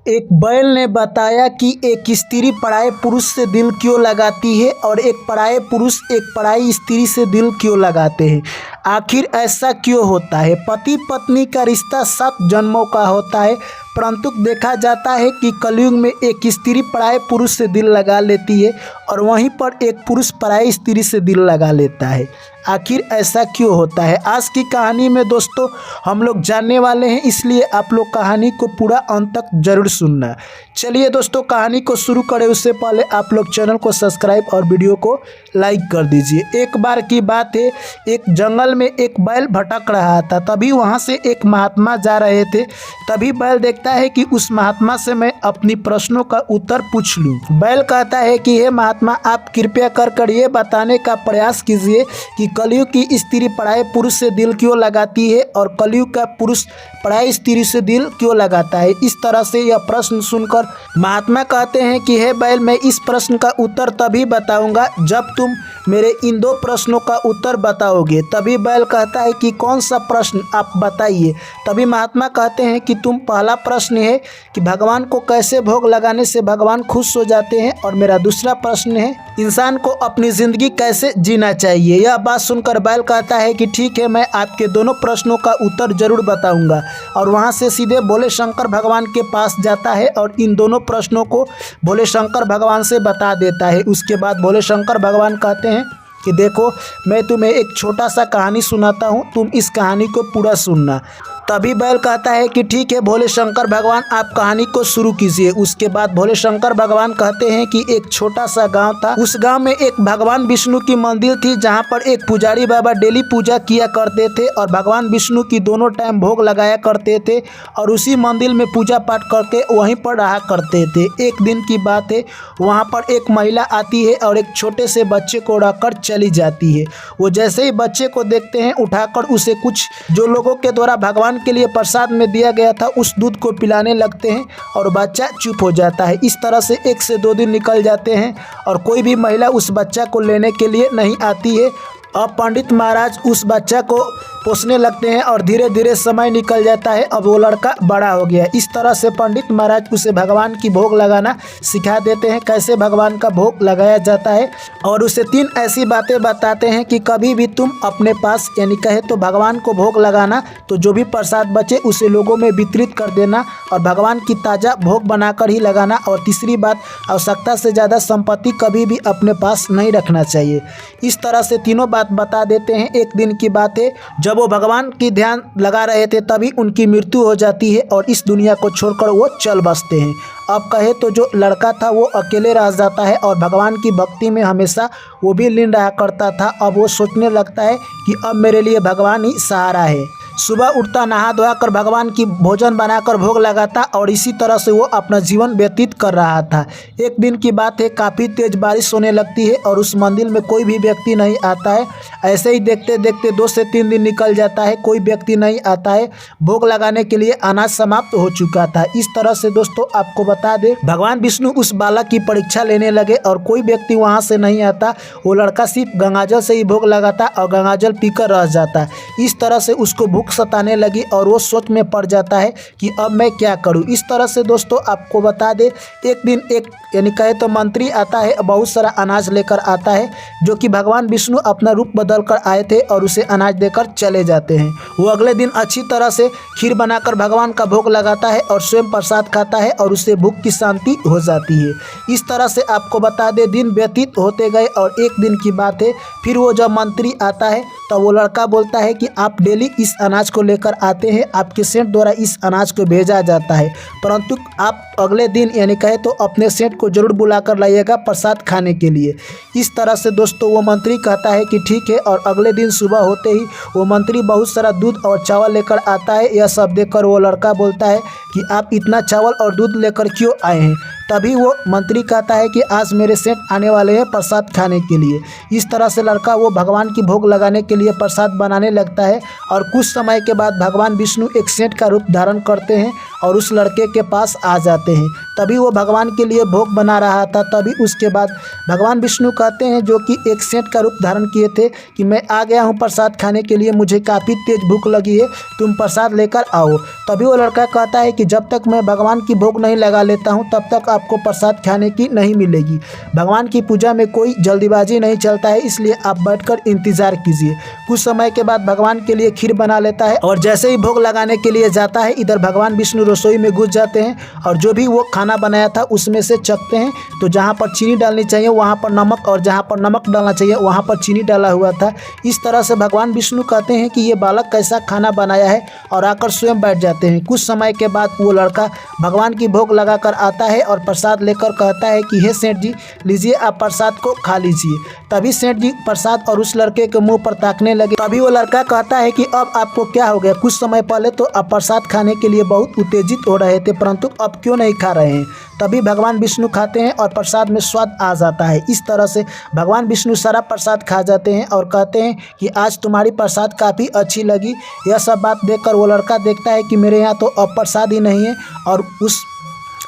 एक बैल ने बताया कि एक स्त्री पराये पुरुष से दिल क्यों लगाती है और एक पराये पुरुष एक पराई स्त्री से दिल क्यों लगाते हैं। आखिर ऐसा क्यों होता है। पति पत्नी का रिश्ता 7 जन्मों का होता है, परंतु देखा जाता है कि कलयुग में एक स्त्री पराये पुरुष से दिल लगा लेती है और वहीं पर एक पुरुष पराई स्त्री से दिल लगा लेता है। आखिर ऐसा क्यों होता है। आज की कहानी में दोस्तों हम लोग जानने वाले हैं, इसलिए आप लोग कहानी को पूरा अंत तक जरूर सुनना। चलिए दोस्तों कहानी को शुरू करें उससे पहले आप लोग चैनल को सब्सक्राइब और वीडियो को लाइक कर दीजिए। एक बार की बात है, एक जंगल में एक बैल भटक रहा था। तभी वहाँ से एक महात्मा जा रहे थे। तभी बैल देखता है कि उस महात्मा से मैं अपनी प्रश्नों का उत्तर पूछ लूँ। बैल कहता है कि हे महात्मा, आप कृपया कर ये बताने का प्रयास कीजिए कि कलयुग की स्त्री पराये पुरुष से दिल क्यों लगाती है और कलयुग का पुरुष पराई स्त्री से दिल क्यों लगाता है। इस तरह से यह प्रश्न सुनकर महात्मा कहते हैं कि हे बैल, मैं इस प्रश्न का उत्तर तभी बताऊंगा जब तुम मेरे इन 2 प्रश्नों का उत्तर बताओगे। तभी बैल कहता है कि कौन सा प्रश्न, आप बताइए। तभी महात्मा कहते हैं कि तुम पहला प्रश्न है कि भगवान को कैसे भोग लगाने से भगवान खुश हो जाते हैं, और मेरा दूसरा प्रश्न है इंसान को अपनी ज़िंदगी कैसे जीना चाहिए। यह बात सुनकर बैल कहता है कि ठीक है, मैं आपके दोनों प्रश्नों का उत्तर जरूर बताऊंगा। और वहां से सीधे भोले शंकर भगवान के पास जाता है और इन दोनों प्रश्नों को भोले शंकर भगवान से बता देता है। उसके बाद भोले शंकर भगवान कहते हैं कि देखो, मैं तुम्हें एक छोटा सा कहानी सुनाता हूँ, तुम इस कहानी को पूरा सुनना। तभी बैल कहता है कि ठीक है भोले शंकर भगवान, आप कहानी को शुरू कीजिए। उसके बाद भोले शंकर भगवान कहते हैं कि एक छोटा सा गांव था। उस गांव में एक भगवान विष्णु की मंदिर थी, जहां पर एक पुजारी बाबा डेली पूजा किया करते थे और भगवान विष्णु की दोनों टाइम भोग लगाया करते थे और उसी मंदिर में पूजा पाठ करके वहीं पर रहा करते थे। एक दिन की बात है, वहाँ पर एक महिला आती है और एक छोटे से बच्चे को रखकर चली जाती है। वो जैसे ही बच्चे को देखते हैं, उठाकर उसे कुछ जो लोगों के द्वारा भगवान के लिए प्रसाद में दिया गया था उस दूध को पिलाने लगते हैं और बच्चा चुप हो जाता है। इस तरह से 1 से 2 दिन निकल जाते हैं और कोई भी महिला उस बच्चा को लेने के लिए नहीं आती है। अब पंडित महाराज उस बच्चा को पोसने लगते हैं और धीरे धीरे समय निकल जाता है। अब वो लड़का बड़ा हो गया। इस तरह से पंडित महाराज उसे भगवान की भोग लगाना सिखा देते हैं, कैसे भगवान का भोग लगाया जाता है, और उसे 3 ऐसी बातें बताते हैं कि कभी भी तुम अपने पास यानी कहे तो भगवान को भोग लगाना, तो जो भी प्रसाद बचे उसे लोगों में वितरित कर देना और भगवान की ताज़ा भोग बनाकर ही लगाना। और तीसरी बात, आवश्यकता से ज़्यादा संपत्ति कभी भी अपने पास नहीं रखना चाहिए। इस तरह से तीनों बात बता देते हैं। एक दिन की बात है, जब वो भगवान की ध्यान लगा रहे थे तभी उनकी मृत्यु हो जाती है और इस दुनिया को छोड़कर वो चल बसते हैं। अब कहे तो जो लड़का था वो अकेले रह जाता है और भगवान की भक्ति में हमेशा वो भी लीन रहा करता था। अब वो सोचने लगता है कि अब मेरे लिए भगवान ही सहारा है। सुबह उठता, नहा धोया कर भगवान की भोजन बनाकर भोग लगाता और इसी तरह से वो अपना जीवन व्यतीत कर रहा था। एक दिन की बात है, काफ़ी तेज बारिश होने लगती है और उस मंदिर में कोई भी व्यक्ति नहीं आता है। ऐसे ही देखते देखते 2 से 3 दिन निकल जाता है, कोई व्यक्ति नहीं आता है। भोग लगाने के लिए अनाज समाप्त हो चुका था। इस तरह से दोस्तों आपको बता दें, भगवान विष्णु उस बालक की परीक्षा लेने लगे और कोई व्यक्ति वहाँ से नहीं आता। वो लड़का सिर्फ गंगाजल से ही भोग लगाता और गंगाजल पीकर रह जाता। इस तरह से उसको भूख सताने लगी और वो सोच में पड़ जाता है कि अब मैं क्या करूं। इस तरह से दोस्तों आपको बता दे, एक दिन एक यानी कहे तो मंत्री आता है, बहुत सारा अनाज लेकर आता है, जो कि भगवान विष्णु अपना रूप बदल कर आए थे और उसे अनाज देकर चले जाते हैं। वो अगले दिन अच्छी तरह से खीर बनाकर भगवान का भोग लगाता है और स्वयं प्रसाद खाता है और उससे भूख की शांति हो जाती है। इस तरह से आपको बता दे, दिन व्यतीत होते गए और एक दिन की बात है, फिर वो जब मंत्री आता है तो वो लड़का बोलता है कि आप डेली इस अनाज को लेकर आते हैं, आपके सेठ द्वारा इस अनाज को भेजा जाता है, परंतु आप अगले दिन यानी कहे तो अपने सेठ को जरूर बुलाकर लाइएगा प्रसाद खाने के लिए। इस तरह से दोस्तों वो मंत्री कहता है कि ठीक है, और अगले दिन सुबह होते ही वो मंत्री बहुत सारा दूध और चावल लेकर आता है। यह सब देखकर वो लड़का बोलता है कि आप इतना चावल और दूध लेकर क्यों आए हैं। तभी वो मंत्री कहता है कि आज मेरे सेठ आने वाले हैं प्रसाद खाने के लिए। इस तरह से लड़का वो भगवान की भोग लगाने के लिए प्रसाद बनाने लगता है और कुछ समय के बाद भगवान विष्णु एक सेठ का रूप धारण करते हैं और उस लड़के के पास आ जाते हैं। तभी वो भगवान के लिए भोग बना रहा था। तभी उसके बाद भगवान विष्णु कहते हैं, जो कि एक सेंट का रूप धारण किए थे, कि मैं आ गया हूँ प्रसाद खाने के लिए, मुझे काफ़ी तेज भूख लगी है, तुम प्रसाद लेकर आओ। तभी वो लड़का कहता है कि जब तक मैं भगवान की भोग नहीं लगा लेता हूँ तब तक आपको प्रसाद खाने की नहीं मिलेगी। भगवान की पूजा में कोई जल्दीबाजी नहीं चलता है, इसलिए आप बैठकर इंतज़ार कीजिए। कुछ समय के बाद भगवान के लिए खीर बना लेता है और जैसे ही भोग लगाने के लिए जाता है, इधर भगवान विष्णु रसोई में घुस जाते हैं और जो भी वो खाना बनाया था उसमें से चखते हैं। तो जहाँ पर चीनी डालनी चाहिए वहाँ पर नमक, और जहाँ पर नमक डालना चाहिए वहाँ पर चीनी डाला हुआ था। इस तरह से भगवान विष्णु कहते हैं कि ये बालक कैसा खाना बनाया है, और आकर स्वयं बैठ जाते हैं। कुछ समय के बाद वो लड़का भगवान की भोग लगाकर आता है और प्रसाद लेकर कहता है कि हे सेठ जी, लीजिए आप प्रसाद को खा लीजिए। तभी सेठ जी प्रसाद और उस लड़के के मुंह पर ताकने लगे। तभी वो लड़का कहता है कि अब आपको क्या हो गया, कुछ समय पहले तो आप प्रसाद खाने के लिए बहुत उत्तेजित हो रहे थे, परंतु अब क्यों नहीं खा रहे हैं। तभी भगवान विष्णु खाते हैं और प्रसाद में स्वाद आ जाता है। इस तरह से भगवान विष्णु सारा प्रसाद खा जाते हैं और कहते हैं कि आज तुम्हारी प्रसाद काफ़ी अच्छी लगी। यह सब बात देखकर वो लड़का देखता है कि मेरे यहाँ तो अब प्रसाद ही नहीं है, और उस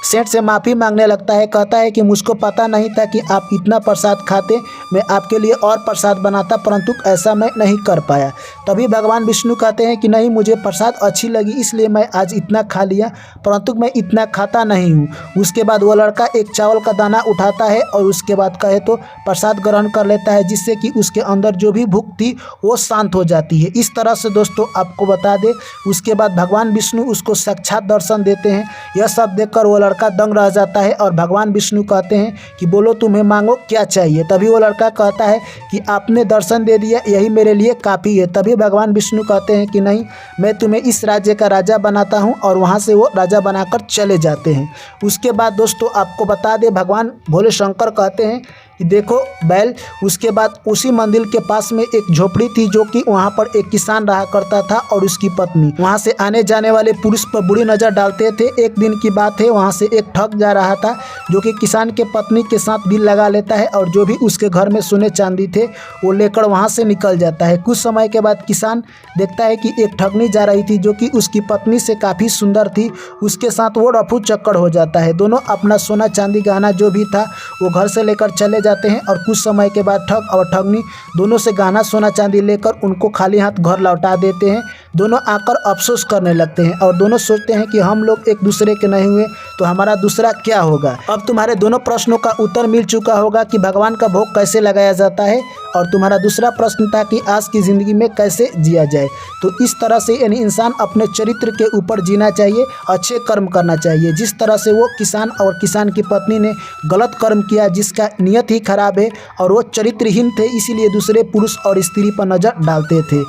सेठ से माफ़ी मांगने लगता है। कहता है कि मुझको पता नहीं था कि आप इतना प्रसाद खाते, मैं आपके लिए और प्रसाद बनाता, परंतु ऐसा मैं नहीं कर पाया। तभी भगवान विष्णु कहते हैं कि नहीं, मुझे प्रसाद अच्छी लगी इसलिए मैं आज इतना खा लिया, परंतु मैं इतना खाता नहीं हूँ। उसके बाद वो लड़का एक चावल का दाना उठाता है और उसके बाद कहे तो प्रसाद ग्रहण कर लेता है, जिससे कि उसके अंदर जो भी भूख थी वो शांत हो जाती है। इस तरह से दोस्तों आपको बता दें, उसके बाद भगवान विष्णु उसको साक्षात दर्शन देते हैं। यह सब देखकर वो लड़का दंग रह जाता है और भगवान विष्णु कहते हैं कि बोलो तुम्हें मांगो क्या चाहिए। तभी वो लड़का कहता है कि आपने दर्शन दे दिया, यही मेरे लिए काफ़ी है। तभी भगवान विष्णु कहते हैं कि नहीं, मैं तुम्हें इस राज्य का राजा बनाता हूं, और वहां से वो राजा बनाकर चले जाते हैं। उसके बाद दोस्तों आपको बता दें, भगवान भोले शंकर कहते हैं कि देखो बैल, उसके बाद उसी मंदिर के पास में एक झोपड़ी थी, जो कि वहाँ पर एक किसान रहा करता था और उसकी पत्नी। वहाँ से आने जाने वाले पुरुष पर बुरी नज़र डालते थे। एक दिन की बात है, वहाँ से एक ठग जा रहा था, जो कि किसान के पत्नी के साथ दिल लगा लेता है, और जो भी उसके घर में सोने चांदी थे वो लेकर वहाँ से निकल जाता है। कुछ समय के बाद किसान देखता है कि एक ठगनी जा रही थी, जो कि उसकी पत्नी से काफ़ी सुंदर थी, उसके साथ वो रफू चक्कर हो जाता है। दोनों अपना सोना चांदी गहना जो भी था वो घर से लेकर चले जाते हैं, और कुछ समय के बाद ठग और ठगनी दोनों से गहना सोना चांदी लेकर उनको खाली हाथ घर लौटा देते हैं। दोनों आकर अफसोस करने लगते हैं और दोनों सोचते हैं कि हम लोग एक दूसरे के नहीं हुए तो हमारा दूसरा क्या होगा। अब तुम्हारे दोनों प्रश्नों का उत्तर मिल चुका होगा कि भगवान का भोग कैसे लगाया जाता है, और तुम्हारा दूसरा प्रश्न था कि आज की ज़िंदगी में कैसे जिया जाए। तो इस तरह से यानी इंसान अपने चरित्र के ऊपर जीना चाहिए, अच्छे कर्म करना चाहिए। जिस तरह से वो किसान और किसान की पत्नी ने गलत कर्म किया, जिसका नियत ही खराब है और वो चरित्रहीन थे, इसीलिए दूसरे पुरुष और स्त्री पर नज़र डालते थे।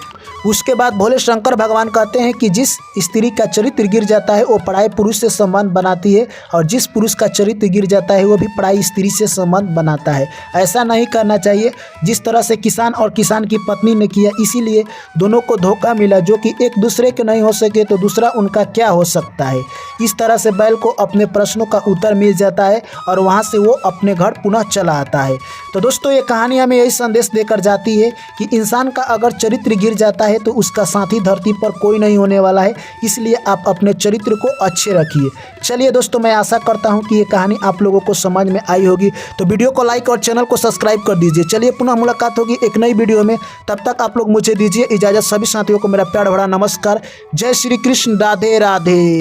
उसके बाद भोले शंकर भगवान कहते हैं कि जिस स्त्री का चरित्र गिर जाता है वो पराये पुरुष से संबंध बनाती है, और जिस पुरुष का चरित्र गिर जाता है वो भी पराई स्त्री से संबंध बनाता है। ऐसा नहीं करना चाहिए जिस तरह से किसान और किसान की पत्नी ने किया, इसीलिए दोनों को धोखा मिला। जो कि एक दूसरे के नहीं हो सके तो दूसरा उनका क्या हो सकता है। इस तरह से बैल को अपने प्रश्नों का उत्तर मिल जाता है और वहाँ से वो अपने घर पुनः चला आता है। तो दोस्तों ये कहानी हमें यही संदेश देकर जाती है कि इंसान का अगर चरित्र गिर जाता है तो उसका साथी धरती पर कोई नहीं होने वाला है, इसलिए आप अपने चरित्र को अच्छे रखिए। चलिए दोस्तों, मैं आशा करता हूँ कि ये कहानी आप लोगों को समझ में आई होगी। तो वीडियो को लाइक और चैनल को सब्सक्राइब कर दीजिए। चलिए पुनः मुलाकात होगी एक नई वीडियो में, तब तक आप लोग मुझे दीजिए इजाज़त। सभी साथियों को मेरा प्यार भरा नमस्कार। जय श्री कृष्ण, राधे राधे।